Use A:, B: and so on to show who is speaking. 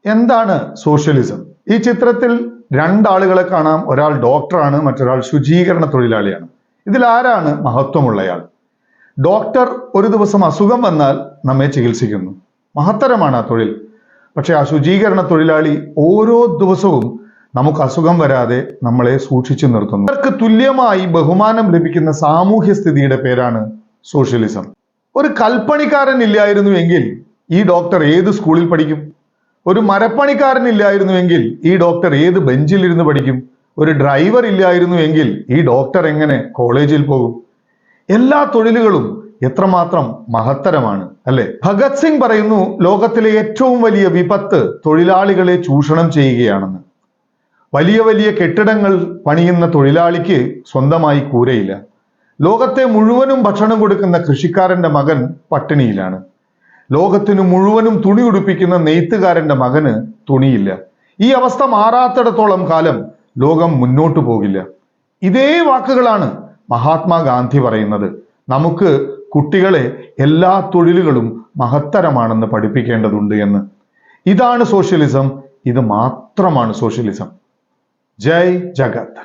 A: എന്താണ് സോഷ്യലിസം? ഈ ചിത്രത്തിൽ രണ്ടാളുകളെ കാണാം. ഒരാൾ ഡോക്ടറാണ്, മറ്റൊരാൾ ശുചീകരണ തൊഴിലാളിയാണ്. ഇതിൽ ആരാണ് മഹത്വമുള്ളയാൾ? ഡോക്ടർ ഒരു ദിവസം അസുഖം വന്നാൽ നമ്മെ ചികിത്സിക്കുന്നു, മഹത്തരമാണ് ആ തൊഴിൽ. പക്ഷെ ആ ശുചീകരണ തൊഴിലാളി ഓരോ ദിവസവും നമുക്ക് അസുഖം വരാതെ നമ്മളെ സൂക്ഷിച്ചു നിർത്തുന്നു. അവർക്ക് തുല്യമായി ബഹുമാനം ലഭിക്കുന്ന സാമൂഹ്യ സ്ഥിതിയുടെ പേരാണ് സോഷ്യലിസം. ഒരു കൽപ്പണിക്കാരൻ ഇല്ലായിരുന്നുവെങ്കിൽ ഈ ഡോക്ടർ ഏത് സ്കൂളിൽ പഠിക്കും? ഒരു മരപ്പണിക്കാരൻ ഇല്ലായിരുന്നുവെങ്കിൽ ഈ ഡോക്ടർ ഏത് ബെഞ്ചിൽ ഇരുന്ന് പഠിക്കും? ഒരു ഡ്രൈവർ ഇല്ലായിരുന്നുവെങ്കിൽ ഈ ഡോക്ടർ എങ്ങനെ കോളേജിൽ പോകും? എല്ലാ തൊഴിലുകളും എത്രമാത്രം മഹത്തരമാണ് അല്ലെ? ഭഗത് സിംഗ് പറയുന്നു, ലോകത്തിലെ ഏറ്റവും വലിയ വിപത്ത് തൊഴിലാളികളെ ചൂഷണം ചെയ്യുകയാണെന്ന്. വലിയ വലിയ കെട്ടിടങ്ങൾ പണിയുന്ന തൊഴിലാളിക്ക് സ്വന്തമായി കൂരയില്ല. ലോകത്തെ മുഴുവനും ഭക്ഷണം കൊടുക്കുന്ന കൃഷിക്കാരന്റെ മകൻ പട്ടിണിയിലാണ്. ലോകത്തിന് മുഴുവനും തുണി ഉടുപ്പിക്കുന്ന നെയ്ത്തുകാരന്റെ മകന് തുണിയില്ല. ഈ അവസ്ഥ മാറാത്തിടത്തോളം കാലം ലോകം മുന്നോട്ടു പോകില്ല. ഇതേ വാക്കുകളാണ് മഹാത്മാഗാന്ധി പറയുന്നത്. നമുക്ക് കുട്ടികളെ എല്ലാ തൊഴിലുകളും മഹത്തരമാണെന്ന് പഠിപ്പിക്കേണ്ടതുണ്ട് എന്ന്. ഇതാണ് സോഷ്യലിസം. ഇത് മാത്രമാണ് സോഷ്യലിസം. ജയ് ജഗത്.